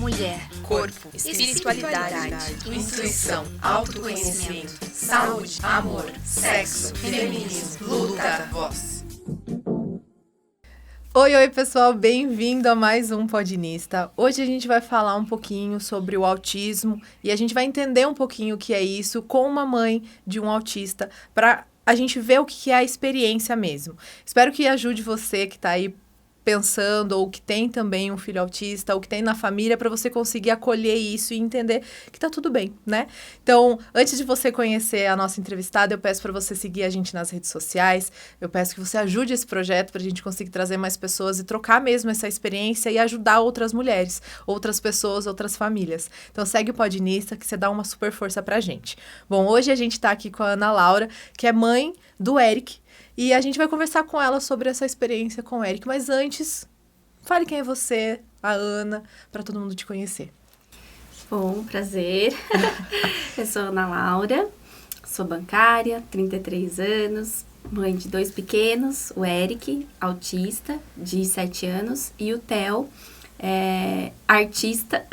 mulher, corpo, espiritualidade, intuição, autoconhecimento, saúde, amor, sexo, feminismo, luta, voz. Oi, pessoal, bem-vindo a mais um Podinista. Hoje a gente vai falar um pouquinho sobre o autismo e a gente vai entender um pouquinho o que é isso com uma mãe de um autista, para a gente ver o que é a experiência mesmo. Espero que ajude você que está aí pensando, ou que tem também um filho autista, ou que tem na família, para você conseguir acolher isso e entender que tá tudo bem, né? Então, antes de você conhecer a nossa entrevistada, eu peço para você seguir a gente nas redes sociais, eu peço que você ajude esse projeto para a gente conseguir trazer mais pessoas e trocar mesmo essa experiência e ajudar outras mulheres, outras pessoas, outras famílias. Então, segue o Podinista, que você dá uma super força pra gente. Bom, hoje a gente tá aqui com a Ana Laura, que é mãe do Eric, e a gente vai conversar com ela sobre essa experiência com o Eric. Mas antes, fale quem é você, a Ana, para todo mundo te conhecer. Bom, prazer. Eu sou Ana Laura, sou bancária, 33 anos, mãe de 2 pequenos, o Eric, autista, de 7 anos, e o Theo, artista,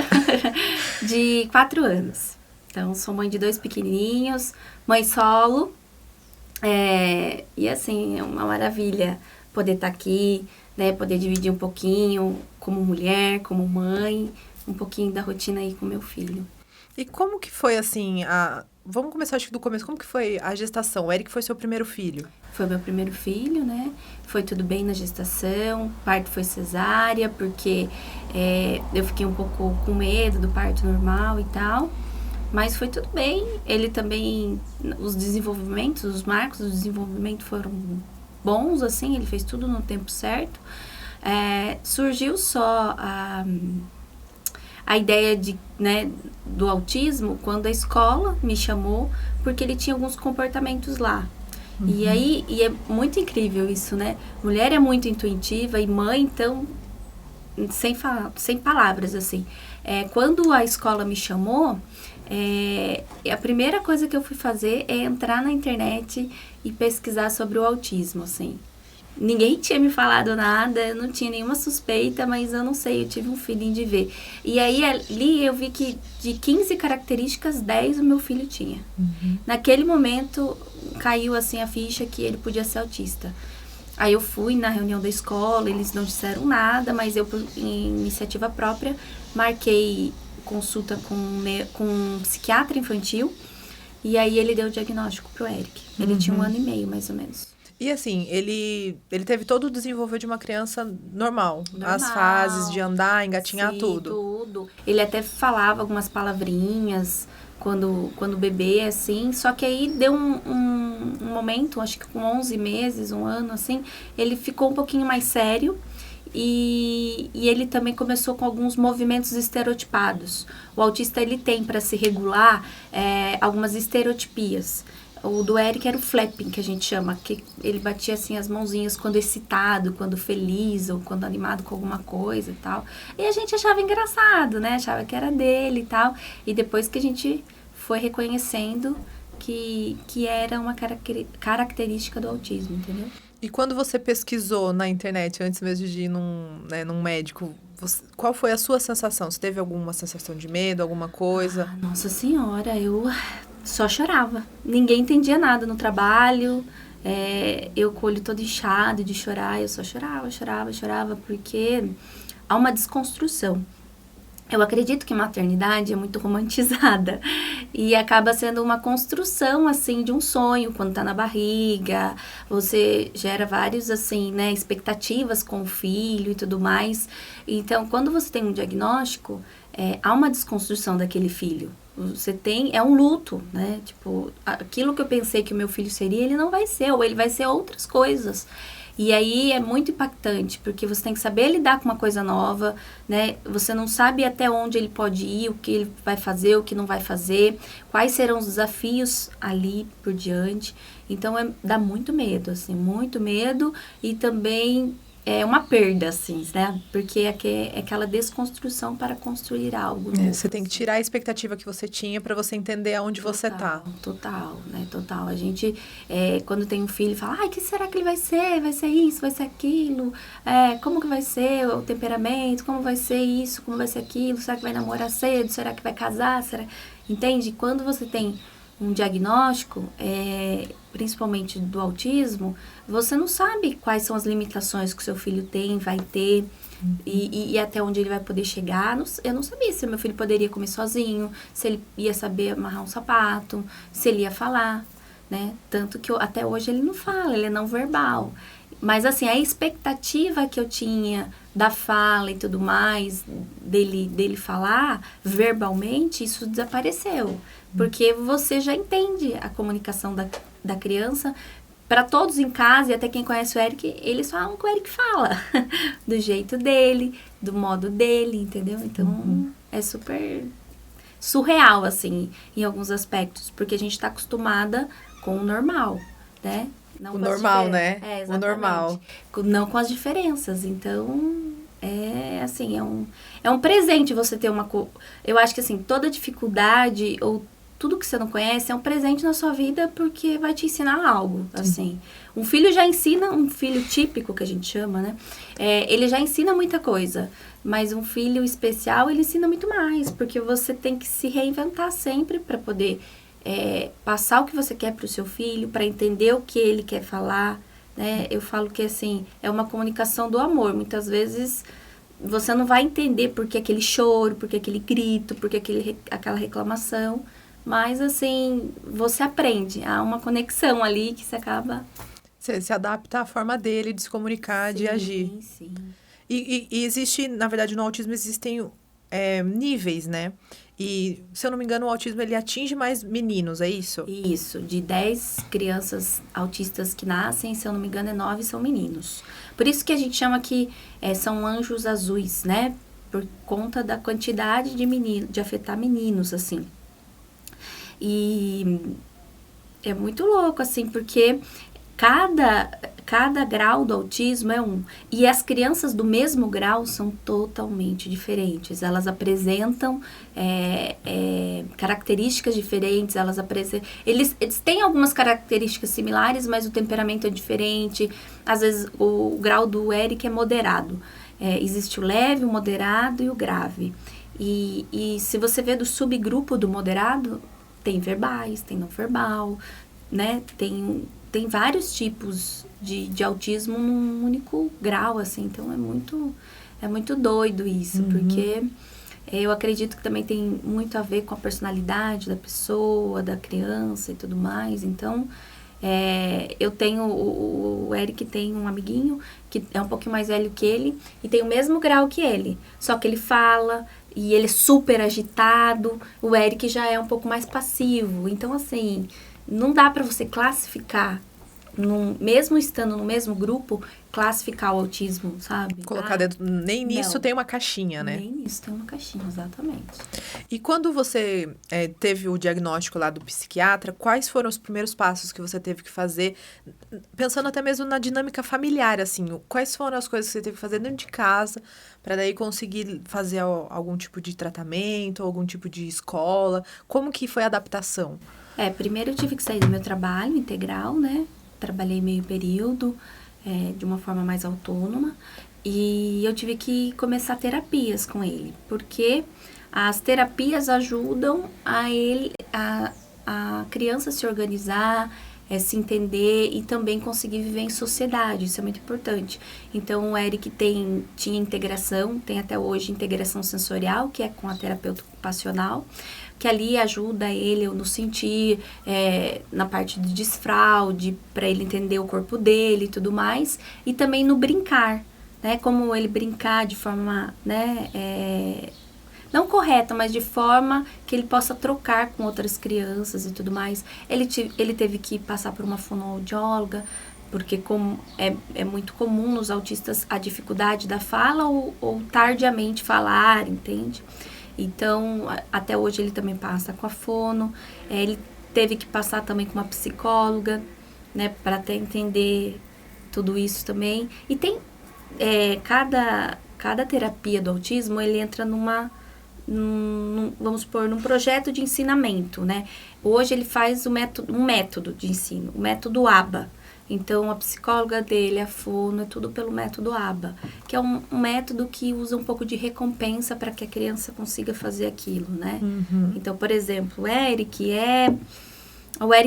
de 4 anos. Então, sou mãe de 2 pequenininhos, mãe solo. E assim, é uma maravilha poder estar aqui, né, poder dividir um pouquinho como mulher, como mãe, um pouquinho da rotina aí com meu filho. E como que foi assim, vamos começar acho que do começo, como que foi a gestação? O Eric foi seu primeiro filho? Foi meu primeiro filho, né, foi tudo bem na gestação, o parto foi cesárea, porque eu fiquei um pouco com medo do parto normal e tal. Mas foi tudo bem, ele também, os desenvolvimentos, os marcos do desenvolvimento foram bons, assim, ele fez tudo no tempo certo. Surgiu só a ideia do autismo quando a escola me chamou, porque ele tinha alguns comportamentos lá. Uhum. E é muito incrível isso, né? Mulher é muito intuitiva e mãe, então, sem palavras, assim. Quando a escola me chamou, a primeira coisa que eu fui fazer é entrar na internet e pesquisar sobre o autismo, assim. Ninguém tinha me falado nada, eu não tinha nenhuma suspeita, mas eu não sei, eu tive um feeling de ver. E aí, ali, eu vi que de 15 características, 10 o meu filho tinha. Uhum. Naquele momento, caiu, assim, a ficha que ele podia ser autista. Aí eu fui na reunião da escola, eles não disseram nada, mas eu, por iniciativa própria, marquei consulta com um psiquiatra infantil, e aí ele deu o diagnóstico pro Eric. Ele tinha 1 ano e meio, mais ou menos. E assim, ele teve todo o desenvolvimento de uma criança normal. As fases de andar, engatinhar, sim, tudo. Ele até falava algumas palavrinhas quando bebê, assim, só que aí deu um momento, acho que com 11 meses, 1 ano, assim, ele ficou um pouquinho mais sério. E ele também começou com alguns movimentos estereotipados. O autista, ele tem, para se regular, algumas estereotipias. O do Eric era o flapping, que a gente chama, que ele batia assim as mãozinhas quando excitado, quando feliz, ou quando animado com alguma coisa e tal. E a gente achava engraçado, né? Achava que era dele e tal. E depois que a gente foi reconhecendo que era uma característica do autismo, entendeu? E quando você pesquisou na internet, antes mesmo de ir num médico, qual foi a sua sensação? Você teve alguma sensação de medo, alguma coisa? Nossa Senhora, eu só chorava. Ninguém entendia nada no trabalho, eu com o olho todo inchado de chorar, eu só chorava, porque há uma desconstrução. Eu acredito que maternidade é muito romantizada e acaba sendo uma construção, assim, de um sonho quando tá na barriga. Você gera vários, assim, né, expectativas com o filho e tudo mais. Então, quando você tem um diagnóstico, há uma desconstrução daquele filho. É um luto, né? Tipo, aquilo que eu pensei que o meu filho seria, ele não vai ser, ou ele vai ser outras coisas. E aí é muito impactante, porque você tem que saber lidar com uma coisa nova, né? Você não sabe até onde ele pode ir, o que ele vai fazer, o que não vai fazer, quais serão os desafios ali por diante. Então, dá muito medo, assim, muito medo. E também é uma perda, assim, né? Porque é aquela desconstrução para construir algo novo. Você tem que tirar a expectativa que você tinha para você entender aonde você tá. Total, né? Total. A gente, quando tem um filho, fala, ai, o que será que ele vai ser? Vai ser isso, vai ser aquilo? Como que vai ser o temperamento? Como vai ser isso? Como vai ser aquilo? Será que vai namorar cedo? Será que vai casar? Entende? Quando você tem um diagnóstico, principalmente do autismo, você não sabe quais são as limitações que o seu filho tem, vai ter, e até onde ele vai poder chegar. Eu não sabia se meu filho poderia comer sozinho, se ele ia saber amarrar um sapato, se ele ia falar, né? Tanto que até hoje ele não fala, ele é não verbal. Mas, assim, a expectativa que eu tinha da fala e tudo mais, dele falar verbalmente, isso desapareceu. Porque você já entende a comunicação da criança. Para todos em casa, e até quem conhece o Eric, eles falam que o Eric fala. Do jeito dele, do modo dele, entendeu? Então, é super surreal, assim, em alguns aspectos. Porque a gente está acostumada com o normal, né? Não o normal, né? O normal. Não com as diferenças. Então, assim, é um presente você ter eu acho que, assim, toda dificuldade ou tudo que você não conhece é um presente na sua vida porque vai te ensinar algo, assim. Um filho já ensina, um filho típico, que a gente chama, né? Ele já ensina muita coisa. Mas um filho especial, ele ensina muito mais. Porque você tem que se reinventar sempre para poder passar o que você quer para o seu filho, para entender o que ele quer falar, né? Eu falo que, assim, é uma comunicação do amor. Muitas vezes você não vai entender por que aquele choro, por que aquele grito, por que aquela reclamação. Mas, assim, você aprende. Há uma conexão ali que você acaba... Você se adapta à forma dele de se comunicar, de agir. Sim. E existe, na verdade, no autismo existem níveis, né? E, se eu não me engano, o autismo, ele atinge mais meninos, é isso? Isso. De 10 crianças autistas que nascem, se eu não me engano, 9 são meninos. Por isso que a gente chama que são anjos azuis, né? Por conta da quantidade de afetar meninos, assim. E é muito louco, assim, porque cada grau do autismo é um. E as crianças do mesmo grau são totalmente diferentes. Elas apresentam características diferentes, eles têm algumas características similares, mas o temperamento é diferente. Às vezes, o grau do Eric é moderado. Existe o leve, o moderado e o grave. E se você vê do subgrupo do moderado, tem verbais, tem não verbal, né? Tem vários tipos de autismo num único grau, assim. Então, é muito doido isso, porque eu acredito que também tem muito a ver com a personalidade da pessoa, da criança e tudo mais. Então, eu tenho... O Eric tem um amiguinho que é um pouquinho mais velho que ele e tem o mesmo grau que ele. Só que ele fala... E ele é super agitado, o Eric já é um pouco mais passivo. Então, assim, não dá pra você classificar, mesmo estando no mesmo grupo, classificar o autismo, sabe? Colocar dentro... Nem nisso tem uma caixinha, né? Nem nisso tem uma caixinha, exatamente. E quando você teve o diagnóstico lá do psiquiatra, quais foram os primeiros passos que você teve que fazer? Pensando até mesmo na dinâmica familiar, assim. Quais foram as coisas que você teve que fazer dentro de casa para daí conseguir fazer algum tipo de tratamento, algum tipo de escola? Como que foi a adaptação? Primeiro eu tive que sair do meu trabalho integral, né? Trabalhei meio período, de uma forma mais autônoma. E eu tive que começar terapias com ele, porque as terapias ajudam a criança se organizar, se entender e também conseguir viver em sociedade. Isso é muito importante. Então, o Eric tinha integração, tem até hoje integração sensorial, que é com a terapeuta ocupacional, que ali ajuda ele no sentir, na parte de desfraude, para ele entender o corpo dele e tudo mais, e também no brincar, né? Como ele brincar de forma, né, não correta, mas de forma que ele possa trocar com outras crianças e tudo mais. Ele teve que passar por uma fonoaudióloga, porque como é muito comum nos autistas a dificuldade da fala ou tardiamente falar, entende? Então, até hoje ele também passa com a fono. Ele teve que passar também com uma psicóloga, né, para até entender tudo isso também. E tem cada terapia do autismo, ele entra vamos supor, num projeto de ensinamento, né? Hoje ele faz um método de ensino, o método ABA. Então, a psicóloga dele, a fono, é tudo pelo método ABA, que é um método que usa um pouco de recompensa para que a criança consiga fazer aquilo, né? Então, por exemplo, o Eric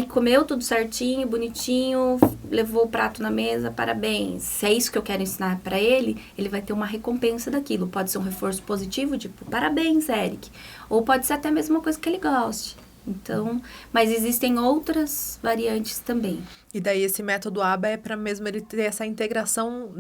comeu tudo certinho, bonitinho, levou o prato na mesa, parabéns. Se é isso que eu quero ensinar para ele, ele vai ter uma recompensa daquilo. Pode ser um reforço positivo, tipo, parabéns, Eric. Ou pode ser até mesmo uma coisa que ele goste. Então, mas existem outras variantes também. E daí esse método ABA é para mesmo ele ter essa integração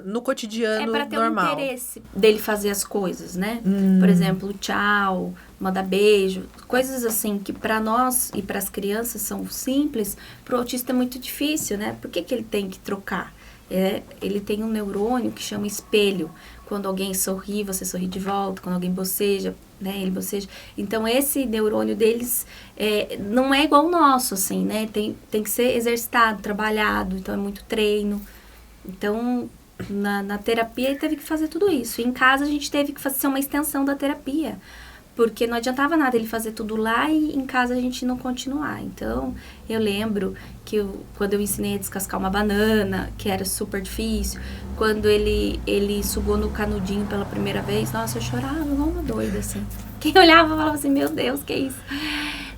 no cotidiano normal. É para ter um interesse dele fazer as coisas, né? Por exemplo, tchau, mandar beijo, coisas assim que para nós e para as crianças são simples, para o autista é muito difícil, né? Por que ele tem que trocar? Ele tem um neurônio que chama espelho. Quando alguém sorri, você sorri de volta. Quando alguém boceja, né, ele boceja. Então, esse neurônio deles não é igual ao nosso, assim, né? Tem que ser exercitado, trabalhado. Então, é muito treino. Então, na terapia, ele teve que fazer tudo isso. E em casa, a gente teve que fazer uma extensão da terapia. Porque não adiantava nada ele fazer tudo lá e em casa a gente não continuar. Então, eu lembro que quando eu ensinei a descascar uma banana, que era super difícil, quando ele sugou no canudinho pela primeira vez, nossa, eu chorava igual uma doida, assim. Quem olhava falava assim, meu Deus, que é isso?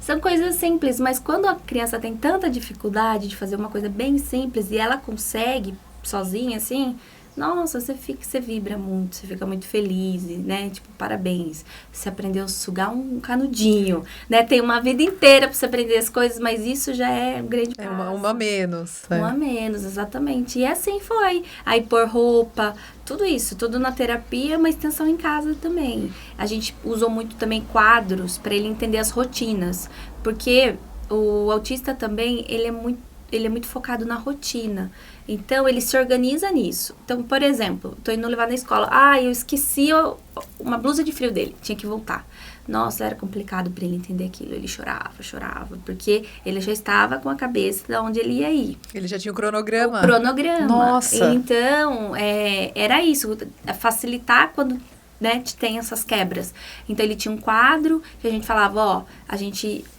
São coisas simples, mas quando a criança tem tanta dificuldade de fazer uma coisa bem simples e ela consegue sozinha, assim... Nossa, você vibra muito, você fica muito feliz, né? Tipo, parabéns, você aprendeu a sugar um canudinho, né? Tem uma vida inteira pra você aprender as coisas, mas isso já é um grande passo. Uma menos. Uma menos, exatamente. E assim foi. Aí pôr roupa, tudo isso, tudo na terapia, uma extensão em casa também. A gente usou muito também quadros para ele entender as rotinas, porque o autista também, ele é muito focado na rotina. Então, ele se organiza nisso. Então, por exemplo, tô indo levar na escola. Eu esqueci uma blusa de frio dele. Tinha que voltar. Nossa, era complicado para ele entender aquilo. Ele chorava. Porque ele já estava com a cabeça de onde ele ia ir. Ele já tinha o cronograma? O cronograma. Nossa! Então, era isso. Facilitar quando... né, tem essas quebras. Então, ele tinha um quadro que a gente falava,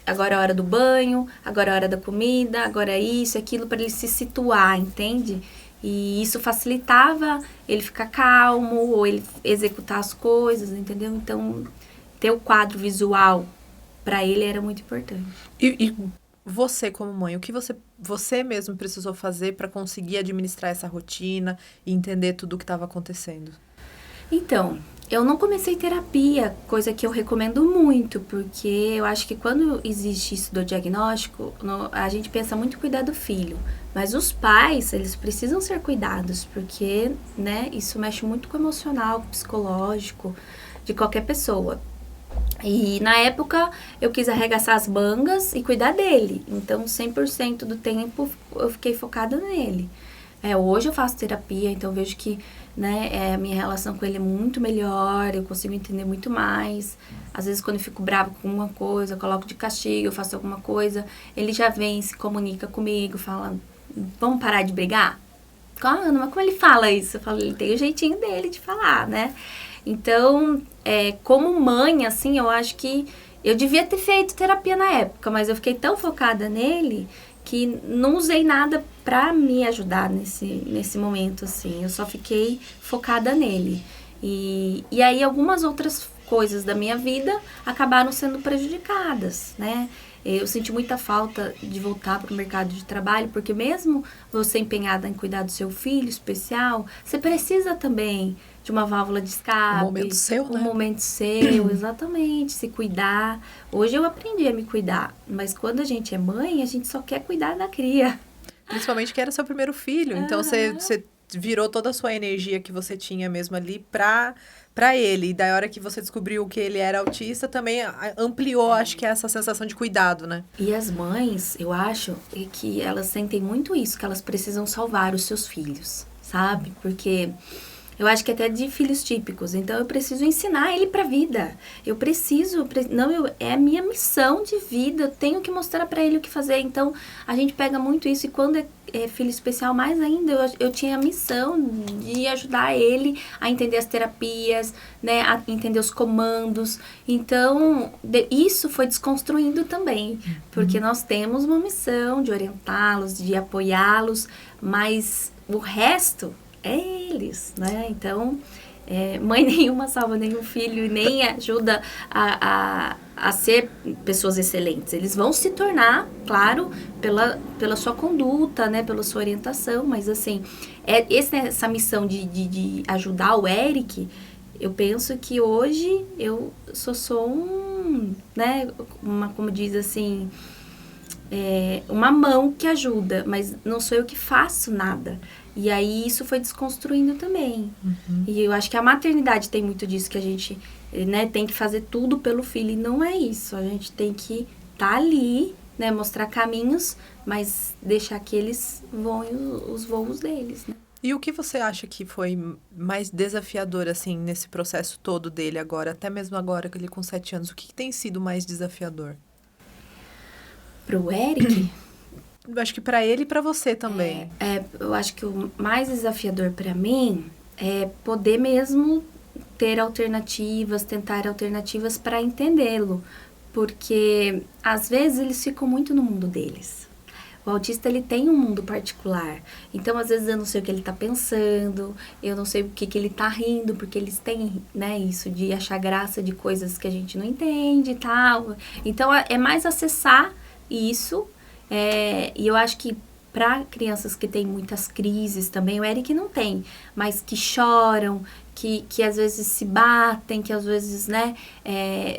agora é a hora do banho, agora é a hora da comida, agora é isso, aquilo, para ele se situar, entende? E isso facilitava ele ficar calmo, ou ele executar as coisas, entendeu? Então, ter o quadro visual para ele era muito importante. E você, como mãe, o que você mesmo precisou fazer para conseguir administrar essa rotina e entender tudo o que estava acontecendo? Então, eu não comecei terapia, coisa que eu recomendo muito, porque eu acho que quando existe isso do diagnóstico, a gente pensa muito em cuidar do filho. Mas os pais, eles precisam ser cuidados, porque, né, isso mexe muito com o emocional, com o psicológico de qualquer pessoa. E na época eu quis arregaçar as mangas e cuidar dele. Então 100% do tempo eu fiquei focada nele. Hoje eu faço terapia, então vejo que, né, a minha relação com ele é muito melhor, eu consigo entender muito mais. Às vezes quando eu fico brava com alguma coisa, eu coloco de castigo, eu faço alguma coisa, ele já vem, se comunica comigo, fala, vamos parar de brigar? Mas como ele fala isso? Eu falo, ele tem o jeitinho dele de falar, né? Então, como mãe, assim, eu acho que eu devia ter feito terapia na época, mas eu fiquei tão focada nele que não usei nada pra me ajudar nesse momento, assim. Eu só fiquei focada nele. E aí algumas outras coisas da minha vida acabaram sendo prejudicadas, né? Eu senti muita falta de voltar para o mercado de trabalho, porque mesmo você empenhada em cuidar do seu filho especial, você precisa também de uma válvula de escape. Um momento seu, né? Um momento seu, exatamente, se cuidar. Hoje eu aprendi a me cuidar, mas quando a gente é mãe, a gente só quer cuidar da cria. Principalmente que era seu primeiro filho, então você virou toda a sua energia que você tinha mesmo ali pra ele. E da hora que você descobriu que ele era autista, também ampliou, acho que, essa sensação de cuidado, né? E as mães, eu acho que elas sentem muito isso, que elas precisam salvar os seus filhos, sabe? Porque Eu acho que até de filhos típicos. Então, eu preciso ensinar ele pra vida. É a minha missão de vida. Eu tenho que mostrar pra ele o que fazer. Então, a gente pega muito isso. E quando é filho especial, mais ainda, eu tinha a missão de ajudar ele a entender as terapias, né? A entender os comandos. Então, isso foi desconstruindo também. Porque nós temos uma missão de orientá-los, de apoiá-los. Mas o resto é eles, né? Então, mãe nenhuma salva nenhum filho e nem ajuda a ser pessoas excelentes. Eles vão se tornar, claro, pela sua conduta, né? Pela sua orientação, mas assim, essa missão de ajudar o Eric, eu penso que hoje eu sou né? Como diz assim, uma mão que ajuda, mas não sou eu que faço nada. E aí isso foi desconstruindo também. E eu acho que a maternidade tem muito disso, que a gente, né, tem que fazer tudo pelo filho. E não é isso. A gente tem que estar ali, né, mostrar caminhos, mas deixar que eles voem os voos deles, né? E o que você acha que foi mais desafiador, assim, nesse processo todo dele agora, até mesmo agora que ele com 7 anos? O que tem sido mais desafiador? Pro Eric... Eu acho que para ele e para você também. Eu acho que o mais desafiador para mim é poder mesmo ter alternativas, tentar alternativas para entendê-lo. Porque, às vezes, eles ficam muito no mundo deles. O autista, ele tem um mundo particular. Então, às vezes, eu não sei o que ele tá pensando, eu não sei o que ele tá rindo, porque eles têm, né, isso de achar graça de coisas que a gente não entende e tal. Então, é mais acessar isso. E eu acho que para crianças que têm muitas crises também, o Eric não tem, mas que choram, que às vezes se batem, que às vezes, né,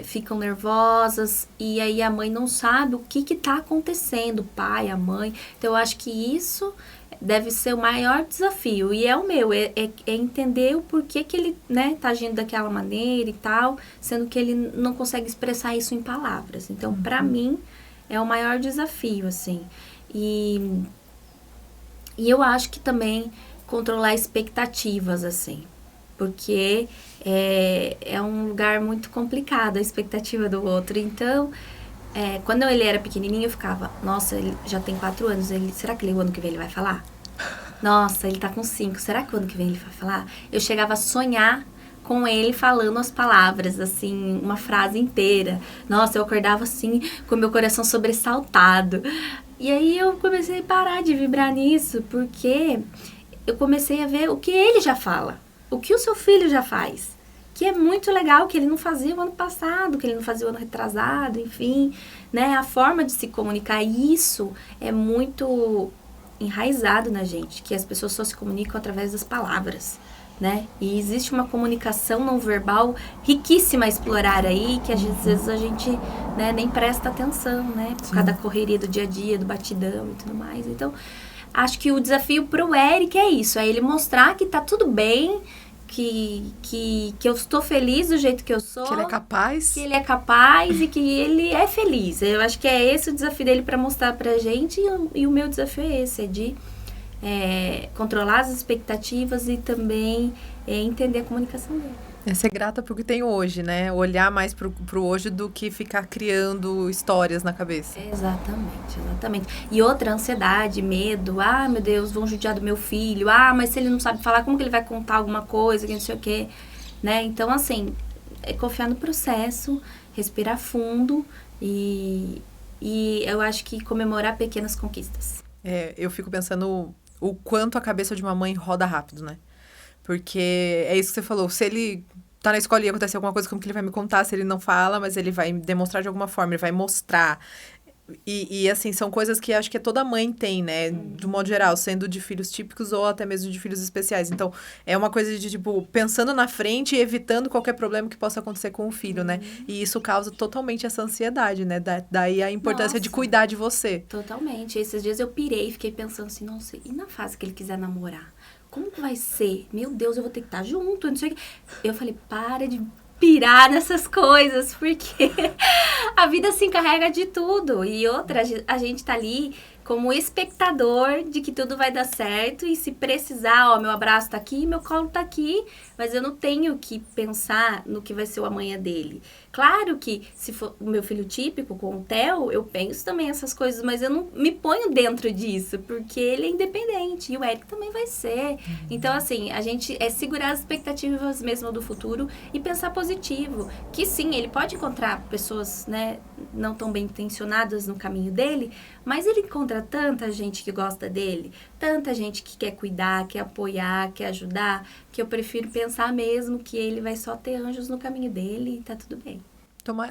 ficam nervosas, e aí a mãe não sabe o que tá acontecendo, o pai, a mãe. Então eu acho que isso deve ser o maior desafio, e é o meu, é entender o porquê que ele, né, tá agindo daquela maneira e tal, sendo que ele não consegue expressar isso em palavras. Então, para mim, é o maior desafio, assim. E eu acho que também controlar expectativas, assim. Porque é um lugar muito complicado, a expectativa do outro. Então, quando ele era pequenininho, eu ficava... Nossa, ele já tem 4 anos. Será que o ano que vem ele vai falar? Nossa, ele tá com 5. Será que o ano que vem ele vai falar? Eu chegava a sonhar com ele falando as palavras, assim, uma frase inteira. Nossa, eu acordava assim, com meu coração sobressaltado. E aí eu comecei a parar de vibrar nisso, porque eu comecei a ver o que ele já fala, o que o seu filho já faz, que é muito legal, que ele não fazia o ano passado, que ele não fazia o ano retrasado, enfim, né? A forma de se comunicar, isso é muito enraizado na gente, que as pessoas só se comunicam através das palavras, né? E existe uma comunicação não verbal riquíssima a explorar aí, que às vezes a gente, né, nem presta atenção, né? Por causa da correria do dia a dia, do batidão e tudo mais. Então, acho que o desafio pro Eric é isso, é ele mostrar que tá tudo bem, que eu estou feliz do jeito que eu sou. Que ele é capaz. Que ele é capaz e que ele é feliz. Eu acho que é esse o desafio dele para mostrar pra gente, e o meu desafio é esse, é de controlar as expectativas e também entender a comunicação dele. É ser grata pro que tem hoje, né? Olhar mais pro hoje do que ficar criando histórias na cabeça. Exatamente. E outra, ansiedade, medo. Ah, meu Deus, vão judiar do meu filho. Ah, mas se ele não sabe falar, como que ele vai contar alguma coisa, que não sei o quê, né? Então, assim, confiar no processo, respirar fundo e eu acho que comemorar pequenas conquistas. Eu fico pensando o quanto a cabeça de uma mãe roda rápido, né? Porque é isso que você falou, se ele tá na escola e acontecer alguma coisa, como que ele vai me contar? Se ele não fala, mas ele vai demonstrar de alguma forma, ele vai mostrar. E assim, são coisas que acho que toda mãe tem, né? Do modo geral, sendo de filhos típicos ou até mesmo de filhos especiais. Então, é uma coisa de, tipo, pensando na frente e evitando qualquer problema que possa acontecer com o filho, né? E isso causa totalmente essa ansiedade, né? Daí a importância de cuidar de você. Totalmente. Esses dias eu pirei e fiquei pensando assim, nossa, e na fase que ele quiser namorar? Como que vai ser? Meu Deus, eu vou ter que estar junto, não sei o que. Eu falei, para de pirar nessas coisas, porque a vida se encarrega de tudo. E outra, a gente tá ali como espectador de que tudo vai dar certo e se precisar, ó, meu abraço tá aqui, meu colo tá aqui, mas eu não tenho que pensar no que vai ser o amanhã dele. Claro que se for o meu filho típico com o Theo, eu penso também essas coisas, mas eu não me ponho dentro disso, porque ele é independente e o Eric também vai ser. Então, assim, a gente segurar as expectativas mesmo do futuro e pensar positivo, que sim, ele pode encontrar pessoas, né, não tão bem intencionadas no caminho dele, mas ele encontra tanta gente que gosta dele, tanta gente que quer cuidar, quer apoiar, quer ajudar, que eu prefiro pensar mesmo que ele vai só ter anjos no caminho dele e tá tudo bem.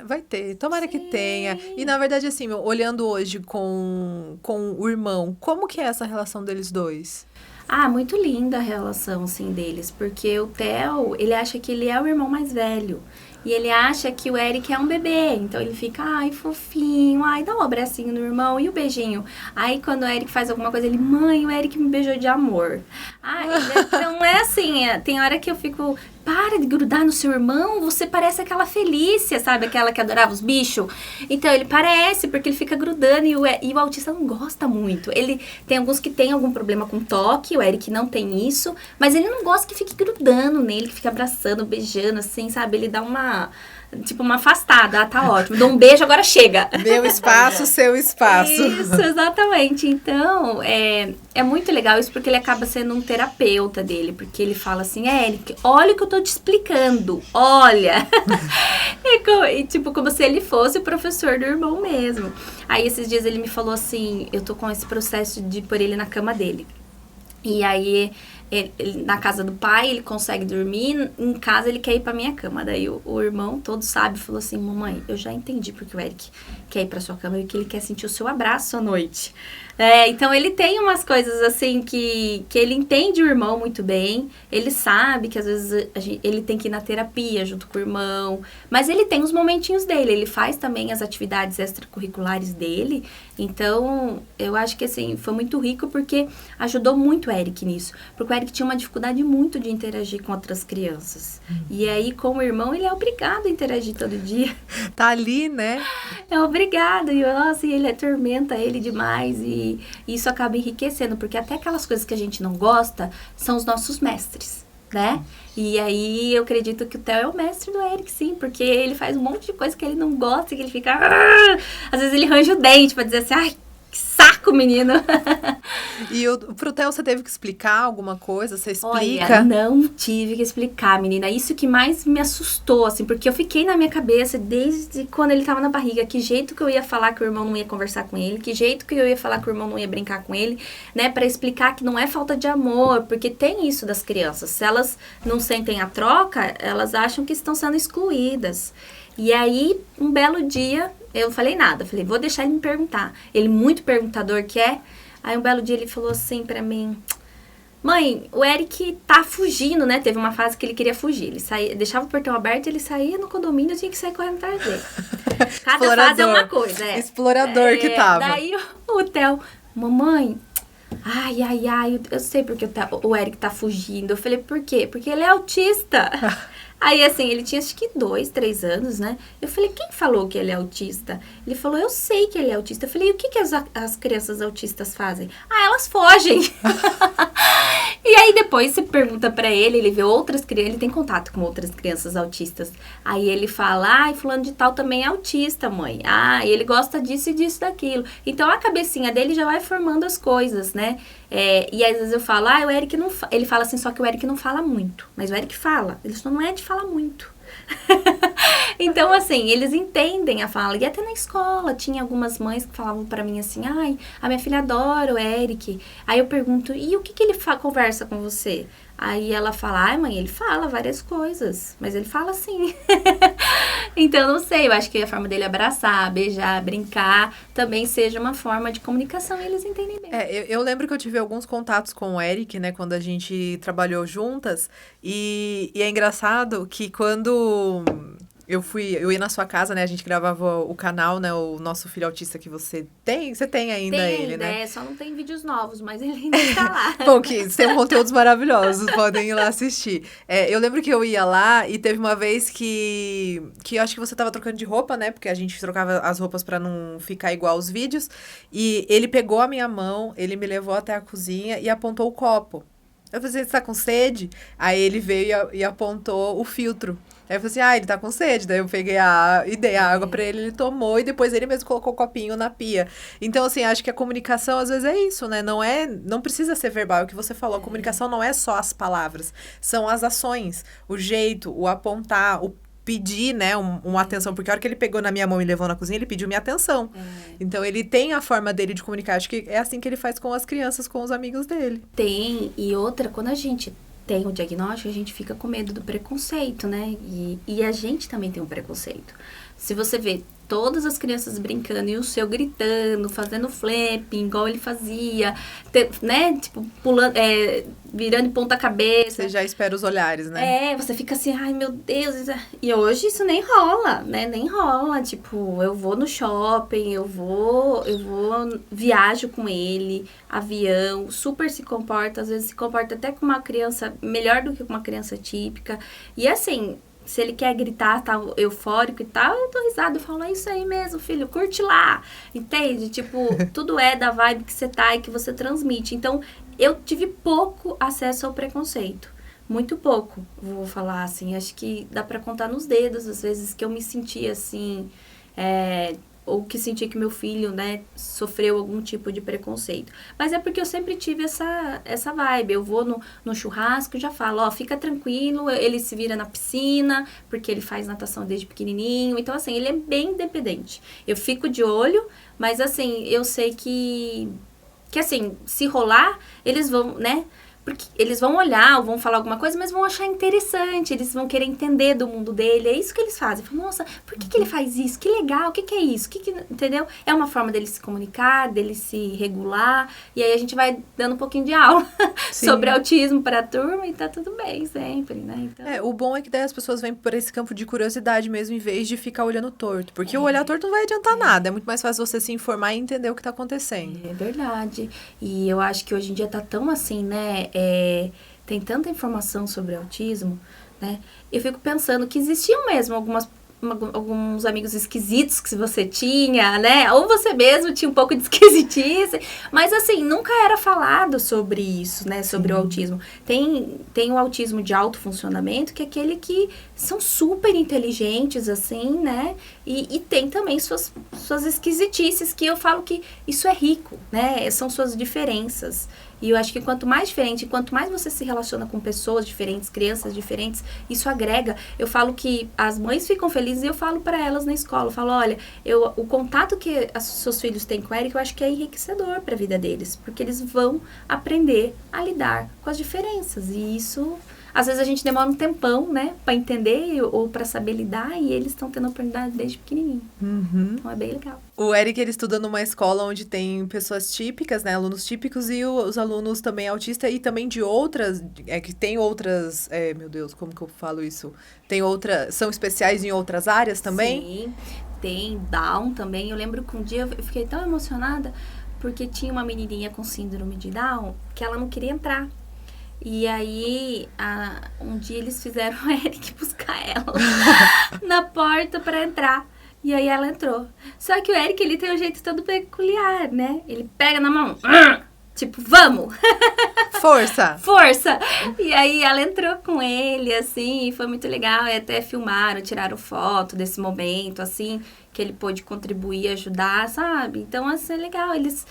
Vai ter, tomara Sim. que tenha. E na verdade, assim, olhando hoje com o irmão, como que é essa relação deles dois? Ah, muito linda a relação, assim, deles, porque o Theo, ele acha que ele é o irmão mais velho. E ele acha que o Eric é um bebê, então ele fica, ai, fofinho, ai, dá um abracinho no irmão e o beijinho. Aí quando o Eric faz alguma coisa, ele, mãe, o Eric me beijou de amor. Ai, então é assim, tem hora que eu fico, para de grudar no seu irmão, você parece aquela Felícia, sabe, aquela que adorava os bichos. Então ele parece, porque ele fica grudando e o autista não gosta muito. Ele tem alguns que tem algum problema com toque, o Eric não tem isso, mas ele não gosta que fique grudando nele, que fique abraçando, beijando, assim, sabe, ele dá uma afastada, tá ótimo, dou um beijo, agora chega. Meu espaço, seu espaço. Isso, exatamente. Então, é muito legal isso, porque ele acaba sendo um terapeuta dele, porque ele fala assim, Eric, olha o que eu tô te explicando, olha. E tipo, como se ele fosse o professor do irmão mesmo. Aí, esses dias ele me falou assim, eu tô com esse processo de pôr ele na cama dele. E aí, ele, na casa do pai, ele consegue dormir, em casa ele quer ir pra minha cama. Daí o irmão, todo sábio, falou assim, mamãe, eu já entendi porque o Eric quer ir pra sua cama e que ele quer sentir o seu abraço à noite. Então ele tem umas coisas assim que ele entende o irmão muito bem, ele sabe que às vezes ele tem que ir na terapia junto com o irmão, mas ele tem os momentinhos dele, ele faz também as atividades extracurriculares dele, então eu acho que assim, foi muito rico porque ajudou muito o Eric nisso, porque o Eric tinha uma dificuldade muito de interagir com outras crianças, e aí como irmão ele é obrigado a interagir todo dia. Tá ali, né? É obrigado, e nossa, ele atormenta ele demais, e isso acaba enriquecendo, porque até aquelas coisas que a gente não gosta são os nossos mestres, né? E aí eu acredito que o Theo é o mestre do Eric, sim, porque ele faz um monte de coisa que ele não gosta, que ele fica... Às vezes ele range o dente pra dizer assim, ai, que saco, menino. E pro Theo você teve que explicar alguma coisa? Você explica? Olha, não tive que explicar, menina. Isso que mais me assustou, assim, porque eu fiquei na minha cabeça desde quando ele tava na barriga. Que jeito que eu ia falar que o irmão não ia conversar com ele, que jeito que eu ia falar que o irmão não ia brincar com ele, né? Pra explicar que não é falta de amor, porque tem isso das crianças. Se elas não sentem a troca, elas acham que estão sendo excluídas. E aí, um belo dia, eu falei nada. Falei, vou deixar ele me perguntar. Ele muito perguntador que é. Aí, um belo dia, ele falou assim pra mim... Mãe, o Eric tá fugindo, né? Teve uma fase que ele queria fugir. Ele saía, deixava o portão aberto, ele saía no condomínio, eu tinha que sair correndo atrás dele. Cada fase é uma coisa, Explorador que tava. Daí, o Theo... Mamãe... Ai, eu sei porque o Eric tá fugindo. Eu falei, por quê? Porque ele é autista. Aí, assim, ele tinha acho que 2, 3 anos, né? Eu falei, quem falou que ele é autista? Ele falou, eu sei que ele é autista. Eu falei, e o que as crianças autistas fazem? Ah, elas fogem. E aí, depois você pergunta pra ele vê outras crianças, ele tem contato com outras crianças autistas. Aí ele fala, ai, fulano de tal também é autista, mãe. Ah, ele gosta disso e disso, daquilo. Então, a cabecinha dele já vai formando as coisas, né? E às vezes eu falo, o Eric não... Ele fala assim, só que o Eric não fala muito. Mas o Eric fala. Ele só não é de falar muito. Então, assim, eles entendem a fala. E até na escola, tinha algumas mães que falavam pra mim assim, ai, a minha filha adora o Eric. Aí eu pergunto, e o que ele conversa com você? Aí ela fala, ai, mãe, ele fala várias coisas. Mas ele fala assim. Então, não sei, eu acho que a forma dele abraçar, beijar, brincar, também seja uma forma de comunicação e eles entendem bem. Eu lembro que eu tive alguns contatos com o Eric, né, quando a gente trabalhou juntas, e é engraçado que quando eu ia na sua casa, né? A gente gravava o canal, né? O Nosso Filho Autista que você tem ainda Tem ele, ainda, né? só não tem vídeos novos, mas ele ainda está lá. Bom, que tem conteúdos maravilhosos, podem ir lá assistir. Eu lembro que eu ia lá e teve uma vez que eu acho que você tava trocando de roupa, né? Porque a gente trocava as roupas pra não ficar igual os vídeos. E ele pegou a minha mão, ele me levou até a cozinha e apontou o copo. Eu falei, você tá com sede? Aí ele veio e apontou o filtro. Aí eu falei assim, ele tá com sede. Daí eu peguei e dei a água pra ele tomou e depois ele mesmo colocou o copinho na pia. Então, assim, acho que a comunicação às vezes é isso, né? Não precisa ser verbal, é o que você falou. A comunicação não é só as palavras, são as ações, o jeito, o apontar, o pedir, né, uma atenção. Porque a hora que ele pegou na minha mão e levou na cozinha, ele pediu minha atenção. Então, ele tem a forma dele de comunicar. Acho que é assim que ele faz com as crianças, com os amigos dele. Tem, e outra, quando a gente tem o diagnóstico, a gente fica com medo do preconceito, né? E a gente também tem um preconceito. Se você vê todas as crianças brincando e o seu gritando, fazendo flapping, igual ele fazia, né? Tipo, pulando, virando de ponta cabeça. Você já espera os olhares, né? Você fica assim, ai meu Deus. E hoje isso nem rola, né? Nem rola. Tipo, eu vou no shopping, eu vou viajo com ele, avião, super se comporta, às vezes se comporta até com uma criança, melhor do que com uma criança típica. E assim, se ele quer gritar, tá eufórico e tal, eu dou risada, eu falo, é isso aí mesmo, filho, curte lá, entende? Tipo, tudo é da vibe que você tá e que você transmite. Então, eu tive pouco acesso ao preconceito, muito pouco, vou falar assim, acho que dá pra contar nos dedos, às vezes, que eu me sentia assim, ou que senti que meu filho, né, sofreu algum tipo de preconceito. Mas é porque eu sempre tive essa vibe. Eu vou no churrasco e já falo, fica tranquilo, ele se vira na piscina, porque ele faz natação desde pequenininho. Então, assim, ele é bem independente. Eu fico de olho, mas, assim, eu sei que assim, se rolar, eles vão, né? Porque eles vão olhar ou vão falar alguma coisa, mas vão achar interessante, eles vão querer entender do mundo dele. É isso que eles fazem. Falam, nossa, por que ele faz isso? Que legal, o que é isso? Entendeu? É uma forma dele se comunicar, dele se regular. E aí a gente vai dando um pouquinho de aula sobre autismo para a turma e tá tudo bem sempre, né? Então... o bom é que daí as pessoas vêm por esse campo de curiosidade mesmo, em vez de ficar olhando torto. Porque o olhar torto não vai adiantar nada. É muito mais fácil você se informar e entender o que tá acontecendo. É verdade. E eu acho que hoje em dia tá tão assim, né? Tem tanta informação sobre autismo, né? Eu fico pensando que existiam mesmo alguns amigos esquisitos que você tinha, né? Ou você mesmo tinha um pouco de esquisitice. Mas, assim, nunca era falado sobre isso, né? Sobre o autismo. Tem o autismo de alto funcionamento, que é aquele que são super inteligentes, assim, né? E tem também suas esquisitices, que eu falo que isso é rico, né? São suas diferenças. E eu acho que quanto mais diferente, quanto mais você se relaciona com pessoas diferentes, crianças diferentes, isso agrega. Eu falo que as mães ficam felizes e eu falo para elas na escola. Eu falo, olha, o contato que os seus filhos têm com o Eric, eu acho que é enriquecedor para a vida deles. Porque eles vão aprender a lidar com as diferenças. E isso, às vezes a gente demora um tempão, né, para entender ou para saber lidar. E eles estão tendo a oportunidade desde pequenininho. Então é bem legal. O Eric, ele estuda numa escola onde tem pessoas típicas, né, alunos típicos, e os alunos também autistas, e também de outras, que tem outras, meu Deus, como que eu falo isso? Tem outras, são especiais em outras áreas também? Sim, tem Down também. Eu lembro que um dia eu fiquei tão emocionada, porque tinha uma menininha com síndrome de Down, que ela não queria entrar. E aí, um dia eles fizeram o Eric buscar ela na porta pra entrar. E aí ela entrou. Só que o Eric, ele tem um jeito todo peculiar, né? Ele pega na mão, tipo, vamos! Força! Força! E aí ela entrou com ele, assim, e foi muito legal. E até filmaram, tiraram foto desse momento, assim, que ele pôde contribuir, ajudar, sabe? Então, assim, é legal. Eles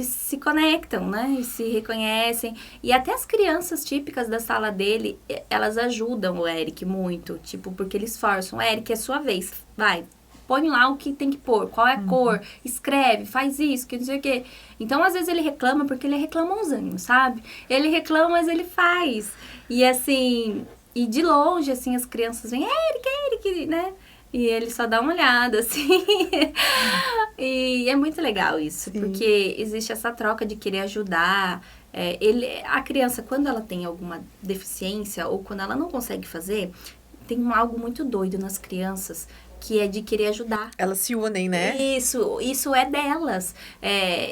se conectam, né? E se reconhecem. E até as crianças típicas da sala dele, elas ajudam o Eric muito. Tipo, porque eles forçam. Eric, é sua vez. Vai. Põe lá o que tem que pôr, qual é a cor, escreve, faz isso, que não sei o quê. Então, às vezes, ele reclama porque ele é reclamãozinho, sabe? Ele reclama, mas ele faz. E, assim, e de longe, assim, as crianças vêm, Eric, né? E ele só dá uma olhada, assim. E é muito legal isso, porque existe essa troca de querer ajudar. A criança, quando ela tem alguma deficiência ou quando ela não consegue fazer... tem algo muito doido nas crianças, que é de querer ajudar. Elas se unem, né? Isso é delas.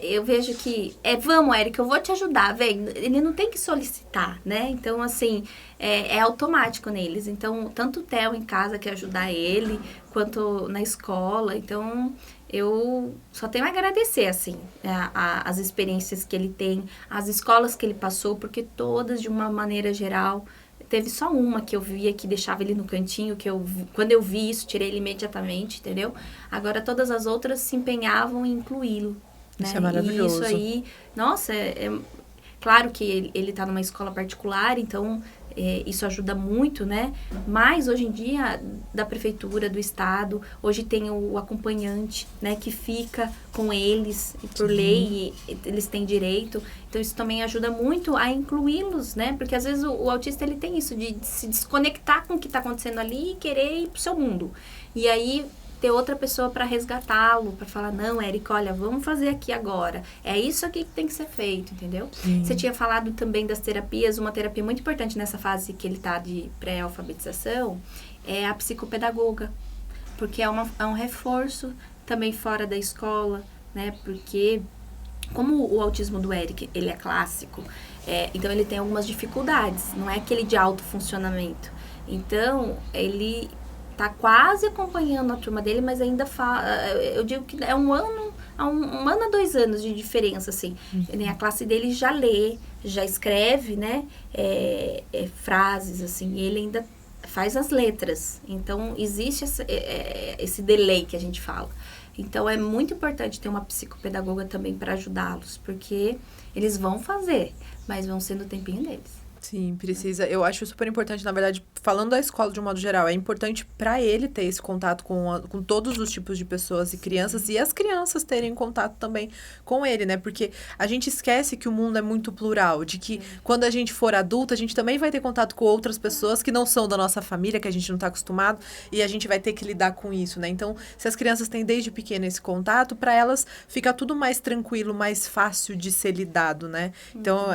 Eu vejo que, vamos, Érica, eu vou te ajudar, vem. Ele não tem que solicitar, né? Então, assim, é automático neles. Então, tanto o Theo em casa quer ajudar ele, quanto na escola. Então, eu só tenho a agradecer, assim, as experiências que ele tem, as escolas que ele passou, porque todas, de uma maneira geral... Teve só uma que eu via que deixava ele no cantinho, quando eu vi isso, tirei ele imediatamente, entendeu? Agora, todas as outras se empenhavam em incluí-lo, né? Isso é maravilhoso. E isso aí, nossa, claro que ele tá numa escola particular, então isso ajuda muito, né? Mas, hoje em dia, da prefeitura, do estado, hoje tem o acompanhante, né? Que fica com eles, e por lei, eles têm direito. Então, isso também ajuda muito a incluí-los, né? Porque, às vezes, o autista, ele tem isso de se desconectar com o que está acontecendo ali e querer ir pro seu mundo. E aí, ter outra pessoa para resgatá-lo, para falar, não, Érica, olha, vamos fazer aqui agora. É isso aqui que tem que ser feito, entendeu? Sim. Você tinha falado também das terapias, uma terapia muito importante nessa fase que ele está de pré-alfabetização, é a psicopedagoga. Porque é um reforço também fora da escola, né? Porque... Como o autismo do Eric, ele é clássico, então ele tem algumas dificuldades, não é aquele de alto funcionamento. Então, ele tá quase acompanhando a turma dele, mas ainda eu digo que é um ano a 2 anos de diferença, assim. A classe dele já lê, já escreve, né, frases, assim, ele ainda faz as letras. Então, existe esse delay que a gente fala. Então, é muito importante ter uma psicopedagoga também para ajudá-los, porque eles vão fazer, mas vão ser no tempinho deles. Sim, precisa. Eu acho super importante, na verdade, falando da escola de um modo geral, é importante para ele ter esse contato com todos os tipos de pessoas e crianças, e as crianças terem contato também com ele, né? Porque a gente esquece que o mundo é muito plural, de que quando a gente for adulta, a gente também vai ter contato com outras pessoas que não são da nossa família, que a gente não tá acostumado, e a gente vai ter que lidar com isso, né? Então, se as crianças têm desde pequeno esse contato, para elas fica tudo mais tranquilo, mais fácil de ser lidado, né? Então,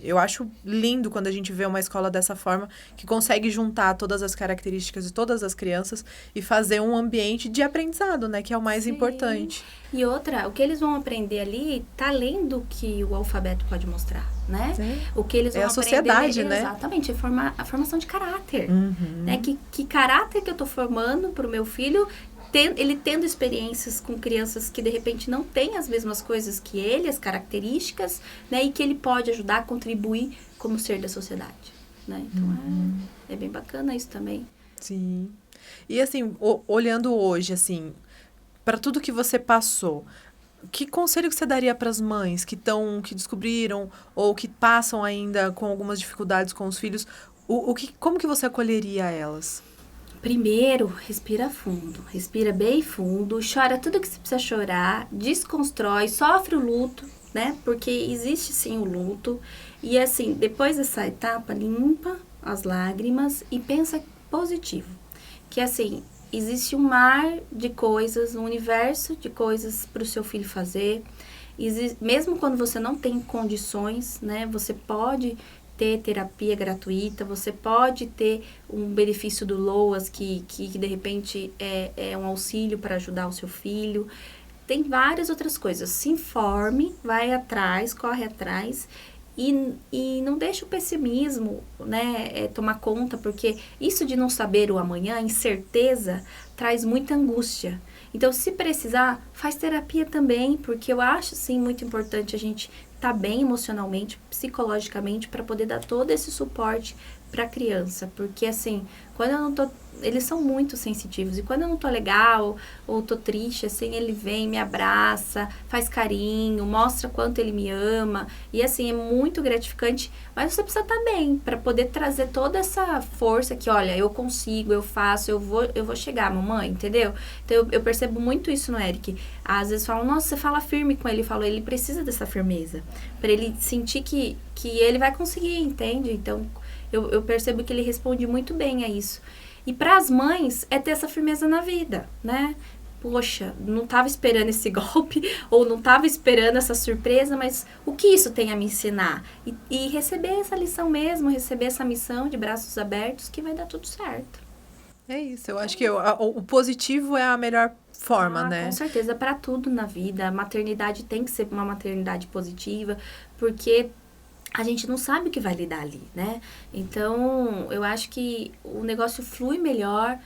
eu acho lindo quando a gente vê uma escola dessa forma, que consegue juntar todas as características de todas as crianças e fazer um ambiente de aprendizado, né? Que é o mais importante. E outra, o que eles vão aprender ali tá além do que o alfabeto pode mostrar, né? Sim. O que eles vão a sociedade, aprender, né? Exatamente, a formação de caráter. Né? Que caráter que eu tô formando pro meu filho, ele tendo experiências com crianças que de repente não têm as mesmas coisas que ele, as características, né? E que ele pode ajudar a contribuir como ser da sociedade, né? Então, é bem bacana isso também. Sim. E assim, olhando hoje, assim, para tudo que você passou, que conselho que você daria para as mães que descobriram ou que passam ainda com algumas dificuldades com os filhos? Como que você acolheria elas? Primeiro, respira fundo, respira bem fundo, chora tudo que você precisa chorar, desconstrói, sofre o luto, né? Porque existe sim o luto. E assim, depois dessa etapa, limpa as lágrimas e pensa positivo. Que assim, existe um mar de coisas, um universo de coisas para o seu filho fazer. Mesmo quando você não tem condições, né? Você pode ter terapia gratuita, você pode ter um benefício do LOAS que de repente é um auxílio para ajudar o seu filho. Tem várias outras coisas. Se informe, vai atrás, corre atrás e não deixe o pessimismo, né, tomar conta, porque isso de não saber o amanhã, incerteza, traz muita angústia. Então, se precisar, faz terapia também, porque eu acho, sim, muito importante a gente estar bem emocionalmente, psicologicamente, para poder dar todo esse suporte para a criança. Porque, assim, quando eu não tô... Eles são muito sensitivos. E quando eu não tô legal ou tô triste, assim, ele vem, me abraça, faz carinho, mostra quanto ele me ama. E, assim, é muito gratificante. Mas você precisa estar bem para poder trazer toda essa força que, olha, eu consigo, eu faço, eu vou chegar, mamãe, entendeu? Então, eu percebo muito isso no Eric. Às vezes falam, nossa, você fala firme com ele. Eu falo, ele precisa dessa firmeza. Para ele sentir que ele vai conseguir, entende? Então, eu percebo que ele responde muito bem a isso. E para as mães, é ter essa firmeza na vida, né? Poxa, não estava esperando esse golpe, ou não estava esperando essa surpresa, mas o que isso tem a me ensinar? E receber essa lição mesmo, receber essa missão de braços abertos, que vai dar tudo certo. É isso, eu acho que o positivo é a melhor forma, né? Com certeza, para tudo na vida. A maternidade tem que ser uma maternidade positiva, porque a gente não sabe o que vai lidar ali, né? Então, eu acho que o negócio flui melhor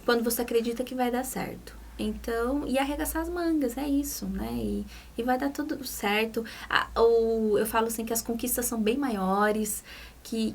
quando você acredita que vai dar certo. Então, e arregaçar as mangas, é isso, né? E vai dar tudo certo. Eu falo assim que as conquistas são bem maiores, que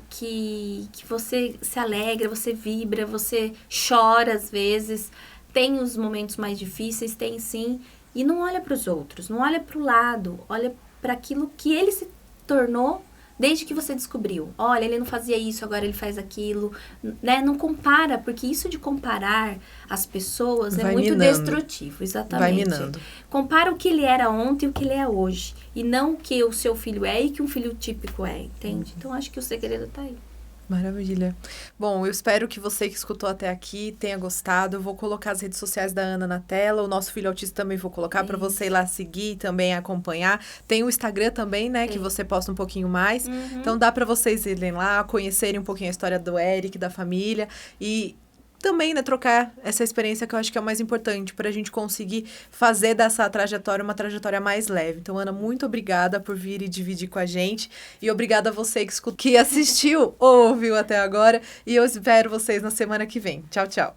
você se alegra, você vibra, você chora às vezes. Tem os momentos mais difíceis, tem sim. E não olha para os outros, não olha para o lado, olha para aquilo que ele se tornou desde que você descobriu. Olha, ele não fazia isso, agora ele faz aquilo, né? Não compara, porque isso de comparar as pessoas é muito destrutivo, exatamente. Vai minando. Compara o que ele era ontem e o que ele é hoje, e não o que o seu filho é e que um filho típico é, entende? Então, acho que o segredo tá aí. Maravilha. Bom, eu espero que você que escutou até aqui tenha gostado. Eu vou colocar as redes sociais da Ana na tela. O nosso filho autista também vou colocar para você ir lá seguir e também acompanhar. Tem o Instagram também, né? Que você posta um pouquinho mais. Então, dá para vocês irem lá, conhecerem um pouquinho a história do Eric, da família. E também, né, trocar essa experiência que eu acho que é o mais importante para a gente conseguir fazer dessa trajetória uma trajetória mais leve. Então, Ana, muito obrigada por vir e dividir com a gente. E obrigada a você que assistiu ou ouviu até agora. E eu espero vocês na semana que vem. Tchau, tchau.